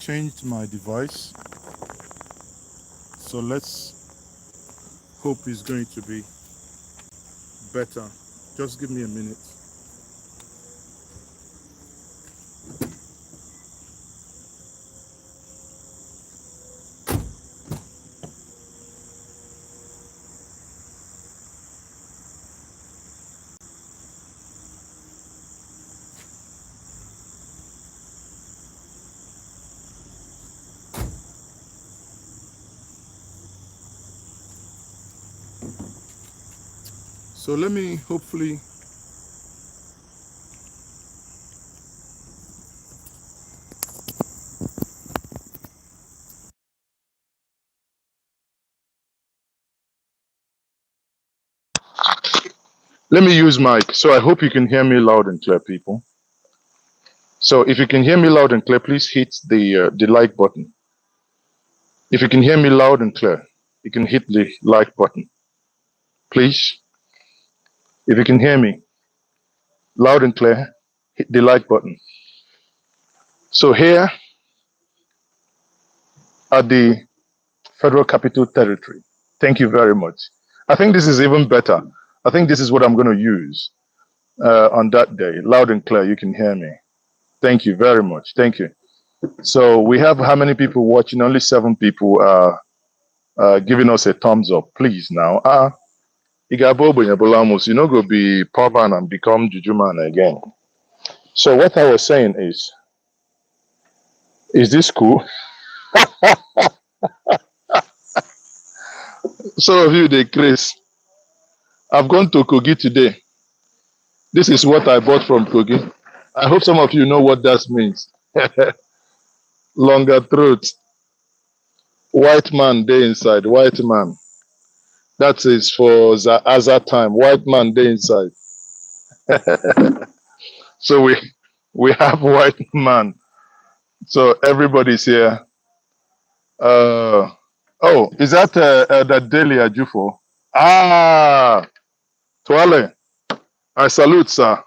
changed my device, so let's hope it's going to be better. Just give me a minute. So let me hopefully use mic. So I hope you can hear me loud and clear, people. So if you can hear me loud and clear, please hit the like button. If you can hear me loud and clear, you can hit the like button, please. If you can hear me loud and clear, hit the like button. So here at the Federal Capital Territory, thank you very much. I think this is even better. I think this is what I'm going to use on that day. Loud and clear, you can hear me. Thank you very much. Thank you. So we have how many people watching? Only 7 people are giving us a thumbs up. Please now. You know, go be poor man and become juju man again. So what I was saying is this cool? Some of you, they Chris. I've gone to Kogi today. This is what I bought from Kogi. I hope some of you know what that means. Longer throat. White man day inside. White man. That is for the other time. White man day inside. So we have white man. So everybody's here. Oh, is that that Daily Ajufo? Ah, Tuale. I salute, sir.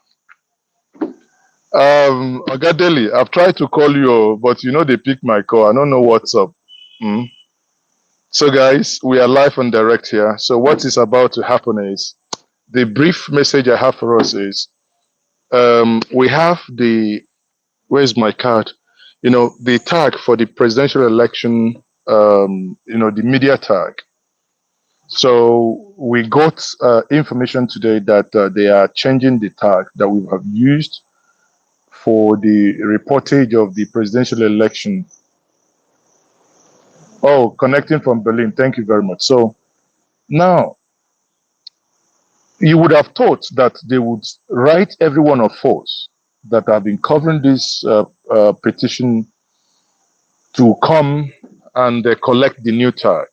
Ogadeli, I've tried to call you, but you know they pick my call. I don't know what's up. Mm. So guys, we are live and direct here. So what is about to happen is, the brief message I have for us is, we have the, where's my card? You know, the tag for the presidential election, you know, the media tag. So we got information today that they are changing the tag that we have used for the reportage of the presidential election. Oh, connecting from Berlin. Thank you very much. So now you would have thought that they would write every one of us that have been covering this petition to come and collect the new tag.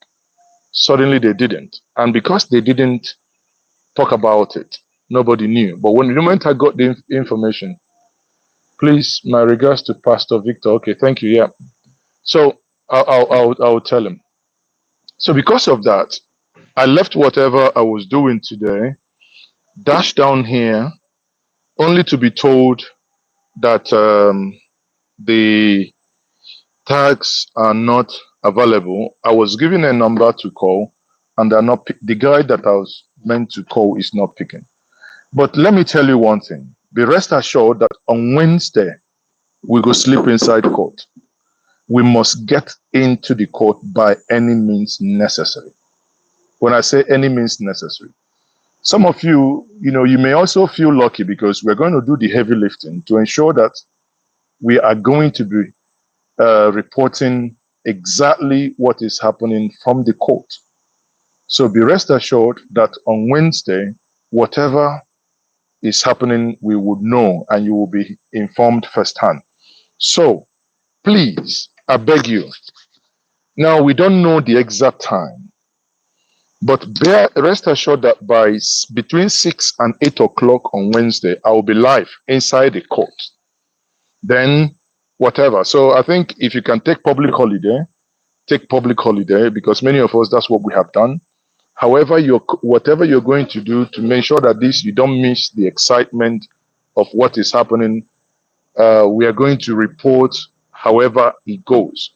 Suddenly they didn't. And because they didn't talk about it, nobody knew. But when the moment I got the information, please, my regards to Pastor Victor. Okay, thank you. Yeah. So I'll tell him. So because of that, I left whatever I was doing today, dashed down here, only to be told that the tags are not available. I was given a number to call, and they're not. The guy that I was meant to call is not picking. But let me tell you one thing. Be rest assured that on Wednesday, we go sleep inside court. We must get into the court by any means necessary. When I say any means necessary, some of you, you know, you may also feel lucky because we're going to do the heavy lifting to ensure that we are going to be reporting exactly what is happening from the court. So be rest assured that on Wednesday, whatever is happening, we would know and you will be informed firsthand. So please, I beg you. Now, we don't know the exact time, but rest assured that by between 6 and 8 o'clock on Wednesday, I will be live inside the court. Then whatever. So I think if you can take public holiday because many of us, that's what we have done. However, whatever you're going to do to make sure that you don't miss the excitement of what is happening, we are going to report however it goes,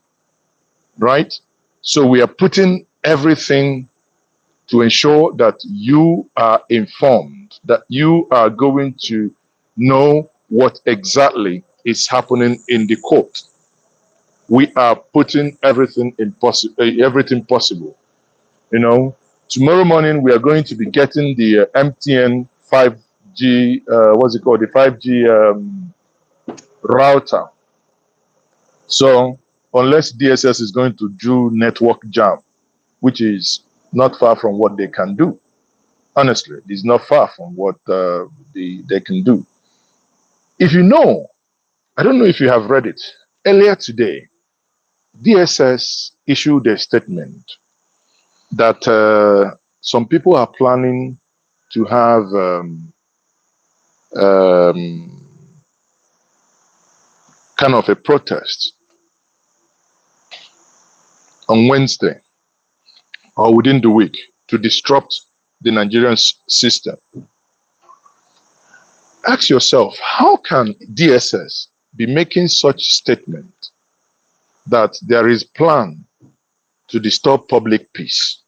right? So we are putting everything to ensure that you are informed, that you are going to know what exactly is happening in the court. We are putting everything everything possible. You know, tomorrow morning we are going to be getting the MTN 5G, what's it called, the 5G router. So unless DSS is going to do network jam, which is not far from what they can do. Honestly, it's not far from what they can do. If you know, I don't know if you have read it, earlier today, DSS issued a statement that some people are planning to have kind of a protest on Wednesday or within the week to disrupt the Nigerian system. Ask yourself, how can DSS be making such statement that there is plan to disturb public peace?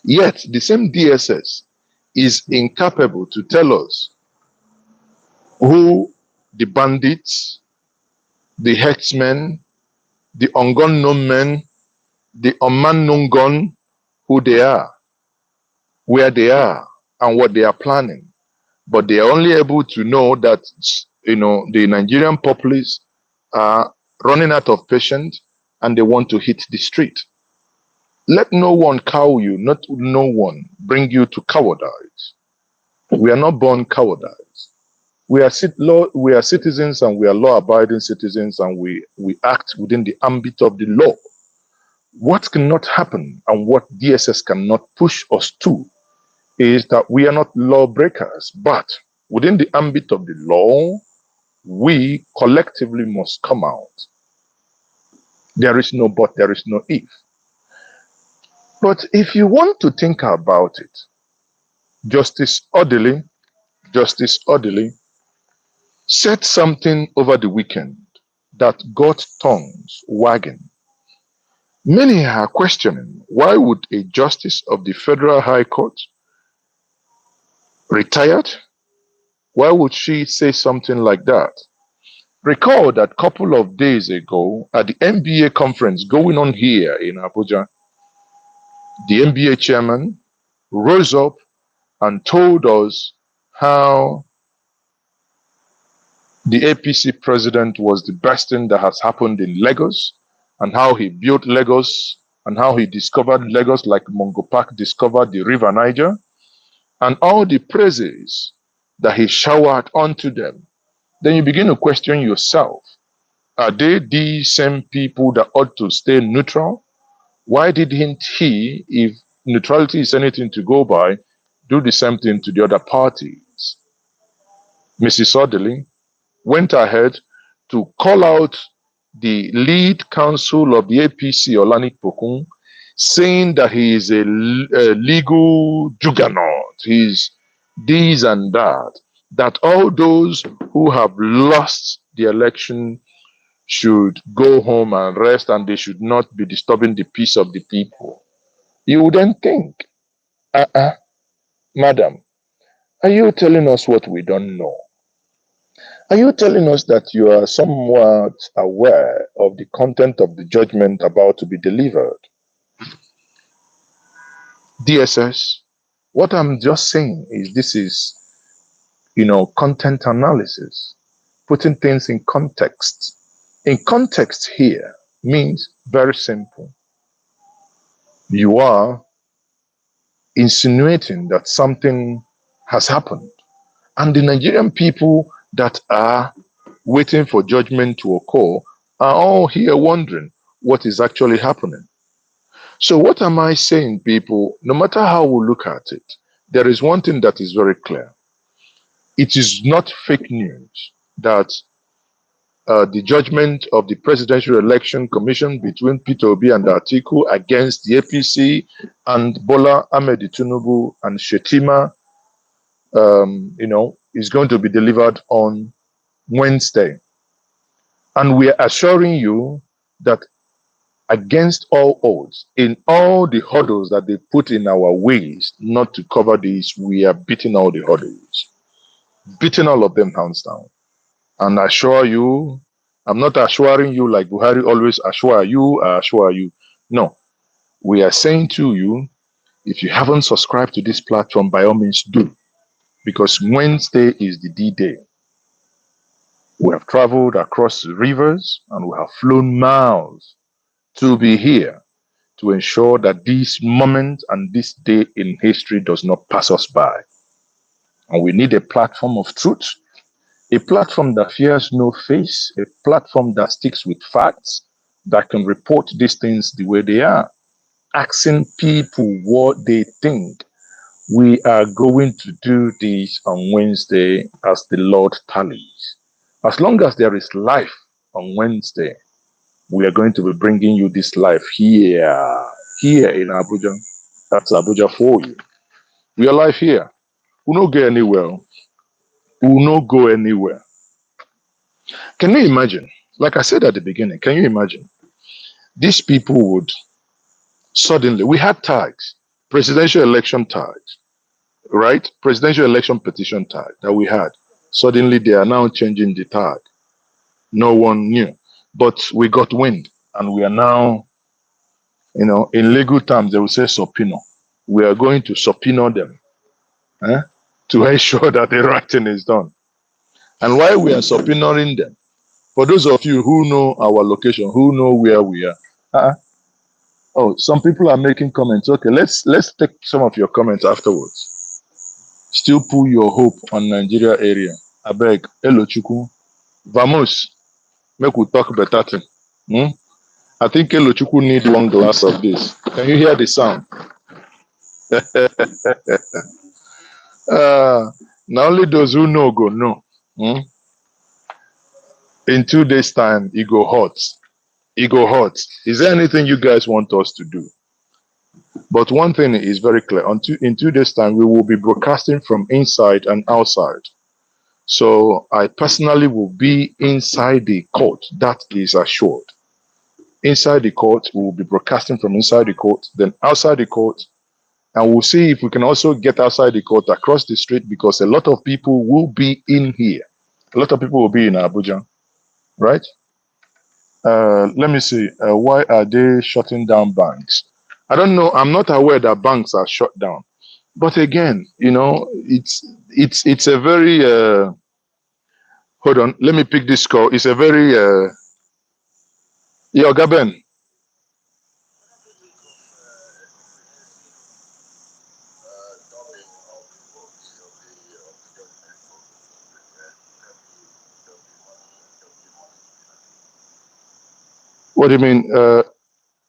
Yet the same DSS is incapable to tell us who the bandits, the herdsmen, the ungun men, the unman gun, who they are, where they are, and what they are planning. But they are only able to know that, you know, the Nigerian populace are running out of patience and they want to hit the street. Let no one cow you, not no one bring you to cowardice. We are not born cowardice. We are citizens and we are law-abiding citizens, and we act within the ambit of the law. What cannot happen and what DSS cannot push us to is that we are not lawbreakers, but within the ambit of the law, we collectively must come out. There is no but, there is no if. But if you want to think about it, Justice Odili said something over the weekend that got tongues wagging. Many are questioning, why would a justice of the Federal High Court, retired, why would she say something like that? Recall that a couple of days ago at the NBA conference going on here in Abuja, the NBA chairman rose up and told us how the APC president was the best thing that has happened in Lagos, and how he built Lagos, and how he discovered Lagos like Mungo Park discovered the River Niger, and all the praises that he showered onto them. Then you begin to question yourself. Are they the same people that ought to stay neutral? Why didn't he, if neutrality is anything to go by, do the same thing to the other parties? Mrs. Odili went ahead to call out the lead counsel of the APC, Olani Pokun, saying that he is a legal juggernaut. He's this and that all those who have lost the election should go home and rest, and they should not be disturbing the peace of the people. You wouldn't think, madam, are you telling us what we don't know? Are you telling us that you are somewhat aware of the content of the judgment about to be delivered? DSS, what I'm just saying is this is, content analysis, putting things in context. In context here means very simple. You are insinuating that something has happened, and the Nigerian people that are waiting for judgment to occur are all here wondering what is actually happening. So what am I saying, people? No matter how we look at it, there is one thing that is very clear. It is not fake news that the judgment of the Presidential Election Commission between Peter Obi and Atiku against the APC and Bola Ahmed Tinubu and Shetima, is going to be delivered on Wednesday. And we are assuring you that against all odds, in all the hurdles that they put in our ways not to cover this, we are beating all the hurdles, beating all of them hands down. And I assure you, I'm not assuring you like Buhari always assure you, I assure you. No, we are saying to you, if you haven't subscribed to this platform, by all means do, because Wednesday is the D-Day. We have traveled across the rivers and we have flown miles to be here to ensure that this moment and this day in history does not pass us by. And we need a platform of truth, a platform that fears no face, a platform that sticks with facts, that can report these things the way they are, asking people what they think. We are going to do this on Wednesday as the Lord tallies. As long as there is life on Wednesday, we are going to be bringing you this life here in Abuja. That's Abuja for you. We are live here. We will not go anywhere. We will not go anywhere. Can you imagine? Like I said at the beginning, can you imagine? These people would suddenly, we had tags, presidential election tags, right? Presidential election petition tag that we had. Suddenly they are now changing the tag. No one knew. But we got wind and we are now, in legal terms, they will say subpoena. We are going to subpoena them to ensure that the right thing is done. And while we are subpoenaing them, for those of you who know our location, who know where we are, oh, some people are making comments. Okay, let's take some of your comments afterwards. Still put your hope on Nigeria area. I beg, hello Chuku. Vamos, make we talk better thing. I think hello Chuku need one glass of this. Can you hear the sound? Now only those who know go know. In 2 days' time, it go hot. It go hot. Is there anything you guys want us to do? But one thing is very clear. In 2 days' time, we will be broadcasting from inside and outside. So I personally will be inside the court. That is assured. Inside the court, we will be broadcasting from inside the court, then outside the court. And we'll see if we can also get outside the court across the street, because a lot of people will be in here. A lot of people will be in Abuja, right? Let me see. Why are they shutting down banks? I don't know. I'm not aware that banks are shut down. But again, it's a very hold on. Let me pick this call. It's a very Gaben. What do you mean?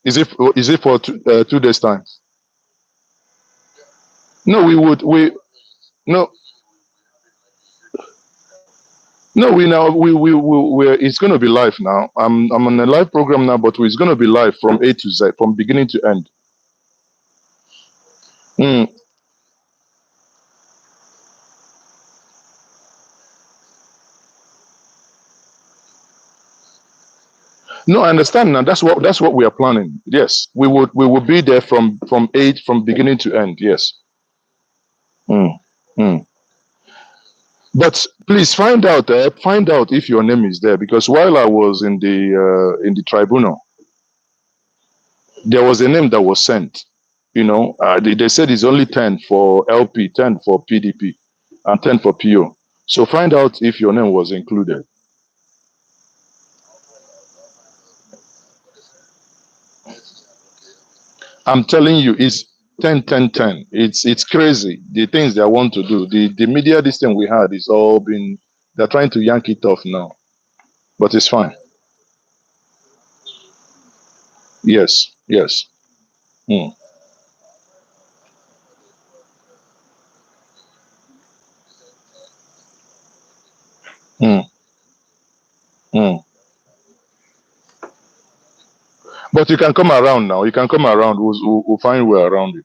Is it for 2 days time? No, we no. No, we're it's going to be live now. I'm on a live program now, but it's going to be live from A to Z, from beginning to end. No, I understand now. That's what we are planning. Yes, we will be there from beginning to end. Yes. Mm, mm. But please find out if your name is there, because while I was in the tribunal, there was a name that was sent. They said it's only 10 for LP, 10 for PDP, and 10 for PO. So find out if your name was included. I'm telling you, it's 10, 10, 10. It's crazy. The things they want to do. The media, this thing we had is all been, they're trying to yank it off now. But it's fine. Yes, yes. Mm. Mm. Mm. But you can come around now. You can come around. We'll find a way around it.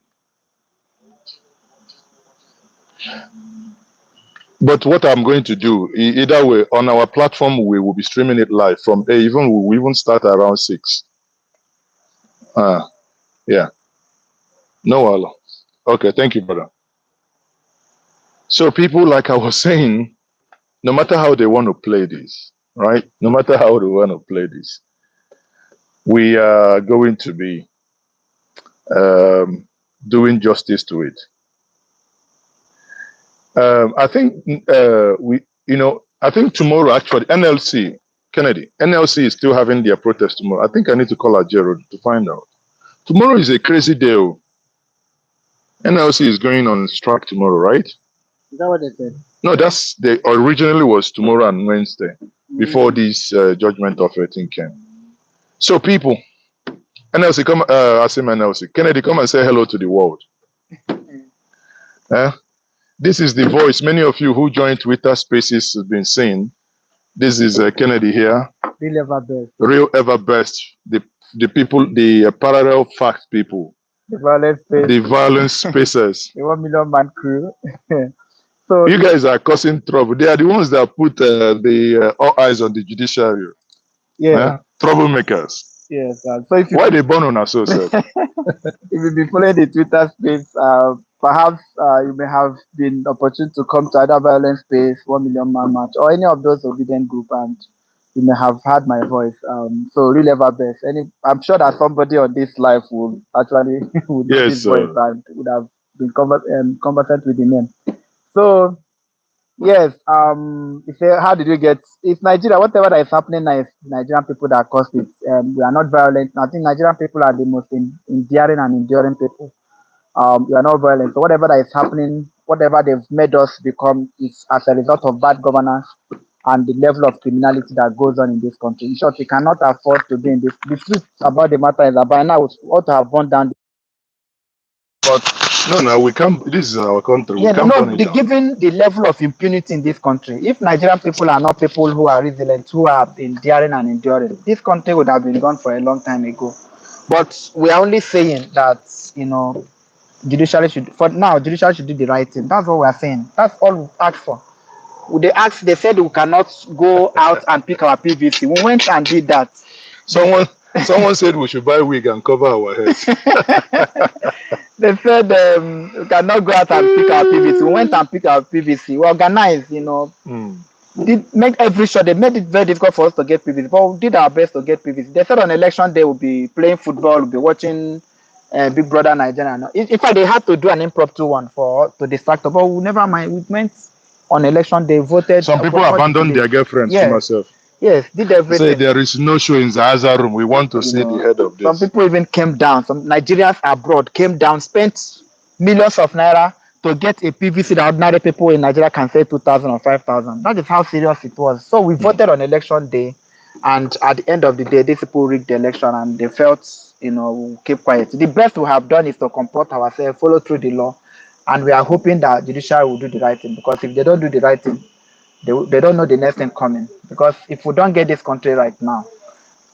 But what I'm going to do, either way, on our platform, we will be streaming it live from even we will even start around 6. Yeah. No, Allah. Okay, thank you, brother. So people, like I was saying, no matter how they want to play this, right? No matter how they want to play this, we are going to be doing justice to it. I think I think tomorrow actually NLC Kennedy NLC is still having their protest tomorrow. I think I need to call Gerald to find out. Tomorrow is a crazy day. NLC is going on strike tomorrow, right? Is that what they said? No, that's they originally was tomorrow and Wednesday before this judgment of everything came. So people, NLC come. I say NLC Kennedy, come and say hello to the world. This is the voice. Many of you who joined Twitter Spaces have been saying. This is Kennedy here. Real ever best. Real ever best. The people, the parallel fact people. The violence space. The violence spacers. The 1 million man crew. So you guys are causing trouble. They are the ones that put all eyes on the judiciary. Yeah. Troublemakers. Yes. So if why they burn on us so sad? If you've been following the Twitter space, perhaps you may have been opportune to come to either violence space, 1 million man march, or any of those obedient group, and you may have heard my voice. So really ever best. I'm sure that somebody on this live would actually would know this voice and would have been competent with the name. So yes, you say how did you get? It's Nigeria. Whatever that is happening now is Nigerian people that caused it. We are not violent. I think Nigerian people are the most endearing and enduring people. We are not violent. So whatever that is happening, whatever they've made us become, is as a result of bad governance and the level of criminality that goes on in this country. In short, we cannot afford to be in this. The truth about the matter is that by now we ought to have gone down. But no, we can't. This is our country. Yeah, given the level of impunity in this country, if Nigerian people are not people who are resilient, who are enduring and enduring, this country would have been gone for a long time ago. But we are only saying that, judiciary should do the right thing. That's what we are saying. That's all we asked for. They said we cannot go out and pick our PVC. We went and did that. Someone said we should buy wig and cover our heads. They said we cannot go out and pick our PVC. We went and picked our PVC. We organized, They made it very difficult for us to get PVC, but we did our best to get PVC. They said on election day we'll be playing football, we'll be watching Big Brother Nigeria. In fact, they had to do an impromptu one to distract us, but we never mind. We went on election day, voted. Some people abandoned their girlfriends. Yes. To myself. Yes, did everything. Say there is no show in the Zaza room. We want to see the head of this. Some people even came down. Some Nigerians abroad came down, spent millions of naira to get a PVC that ordinary people in Nigeria can say 2,000 or 5,000. That is how serious it was. So we voted on election day, and at the end of the day, these people rigged the election, and they felt, keep quiet. The best we have done is to comport ourselves, follow through the law, and we are hoping that judiciary will do the right thing. Because if they don't do the right thing, they don't know the next thing coming. Because if we don't get this country right now,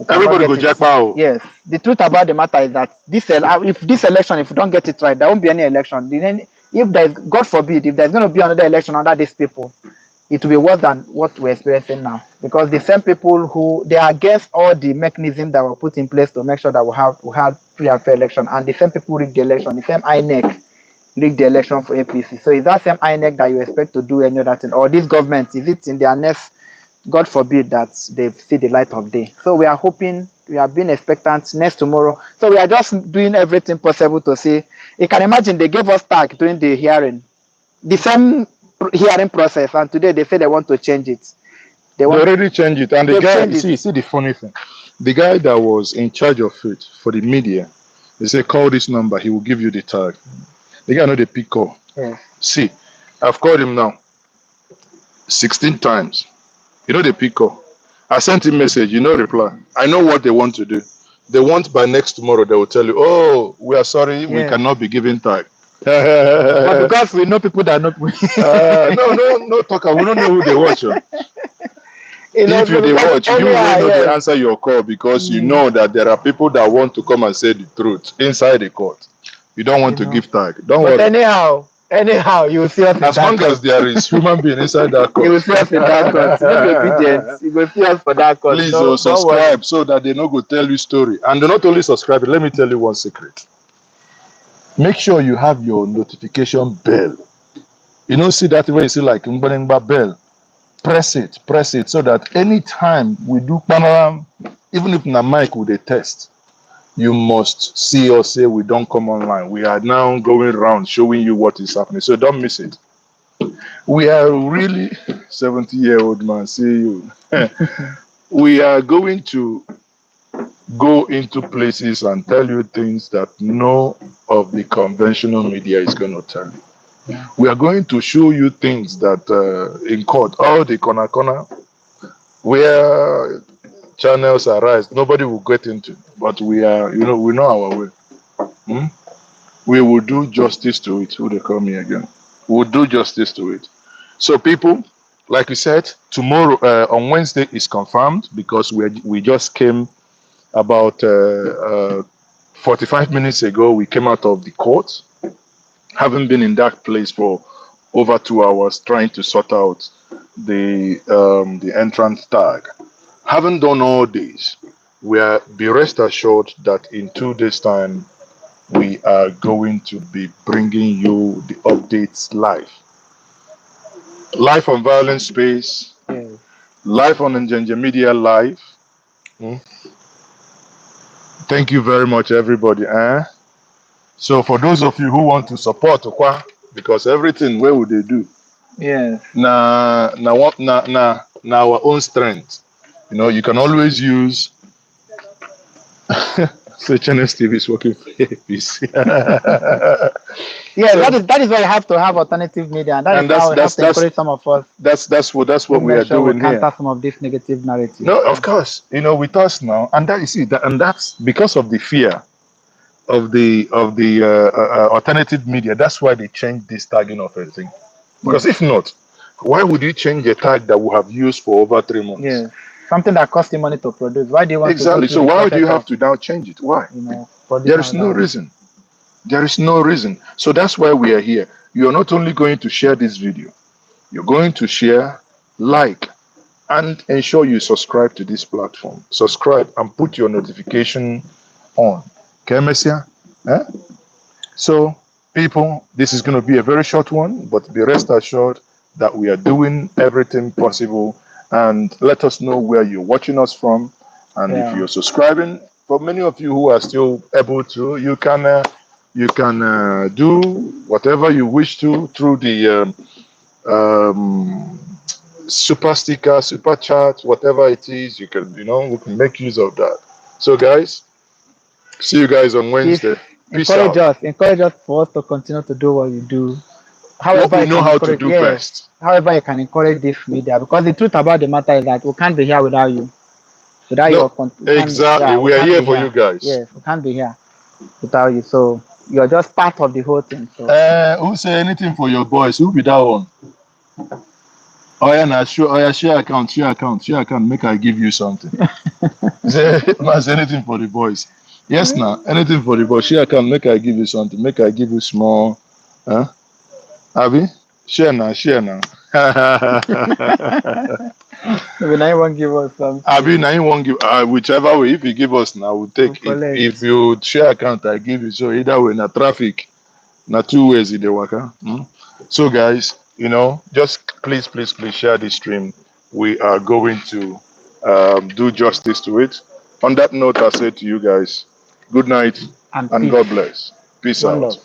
everybody go jackpot. Yes, the truth about the matter is that if this election, if we don't get it right, there won't be any election. If there's, God forbid, if there's going to be another election under these people, it will be worse than what we're experiencing now. Because the same people they are against all the mechanisms that were put in place to make sure that we have free and fair election, and the same people rigged the election, the same INEC rigged the election for APC. So is that same INEC that you expect to do any other thing? Or this government, is it in their next, God forbid, that they see the light of day? So we are hoping, we are being expectant next tomorrow. So we are just doing everything possible to see. You can imagine they gave us tag during the hearing. The same hearing process, and today they say they want to change it. They already changed it. And the guy, see the funny thing. The guy that was in charge of it for the media, they say, call this number, he will give you the tag. The guy know the pick call. Yeah. See, I've called him now 16 times. You know the pick call. I sent him message, reply. I know what they want to do. They want by next tomorrow, they will tell you, oh, we are sorry, we cannot be giving tag. But because we know people that know. No, talker. We don't know who they watch. If you they watch, you will not answer your call because you know that there are people that want to come and say the truth inside the court. You don't want to give tag. Don't worry. But anyhow, Anyhow, you will see us in As that long court. as there is human being inside that You will court. see us in that court. You will be obedient. You will see us for that court. Please Don't worry. subscribe so that they no go tell you story. And not only subscribe, let me tell you one secret. Make sure you have your notification bell. You don't see that when you see like Mbanengba bell. Press it so that anytime we do panorama, even if na mic with a test, you must see us say we don't come online. We are now going around showing you what is happening. So don't miss it. We are really 70-year-old man. See you. We are going to go into places and tell you things that no of the conventional media is going to tell you. Yeah. We are going to show you things that in court, all the corner, where channels arise, nobody will get into. But we are, we know our way. Hmm? We will do justice to it. Who they call me again? We'll do justice to it. So people, like we said, tomorrow on Wednesday is confirmed because we just came about 45 minutes ago. We came out of the court, having been in that place for over 2 hours trying to sort out the entrance tag. Haven't done all this. Be rest assured that in 2 days' time we are going to be bringing you the updates live on Violence Space, Yes. live on Njenge Media Live. Thank you very much, everybody. So for those of you who want to support Okwa, because everything, where would they do? Yes. Now our own strength. You can always use. So HNS TV is working for APC. Yeah, So- that is why you have to have alternative media, and that And is how we have to that's- encourage some of us That's what to we are make sure doing we counter here. some of this negative narrative. No, of course, with us now, and that you see that, and that's because of the fear of the alternative media. That's why they changed this tagging of everything. Because if not, why would you change a tag that we have used for over 3 months? Yes, something that costs you money to produce. Why do you want Exactly. to So why do you have to now change it? Why? There is no reason. There is no reason. So that's why we are here. You're not only going to share this video, you're going to share, like, and ensure you subscribe to this platform. Subscribe and put your notification on. Okay, Messia? So, people, this is going to be a very short one, but be rest assured that we are doing everything possible. And let us know where you're watching us from. And if you're subscribing, for many of you who are still able to, you can do whatever you wish to through the super sticker, super chat, whatever it is. You can, we can make use of that. So, guys, see you guys on Wednesday. Peace out. Encourage us for us to continue to do what we do. What we know how to do best. However, you can encourage this media, because the truth about the matter is that we can't be here without you. Exactly. We are here for you guys. Yes, we can't be here without you. So you're just part of the whole thing. So who say anything for your boys? Who be that one? Oh yeah, now share account. Make I give you something. Say anything for the boys. Yes, now anything for the boys. Share account. Make I give you something. Make I give you small. Abi, share now. maybe now you won't give us something. Abi, now you won't give. Whichever way, if you give us now, we'll take. If you share account, I give you. So either way, na traffic, na 2 ways in the waka. So guys, just please share this stream. We are going to do justice to it. On that note, I say to you guys, good night and God bless. Peace out.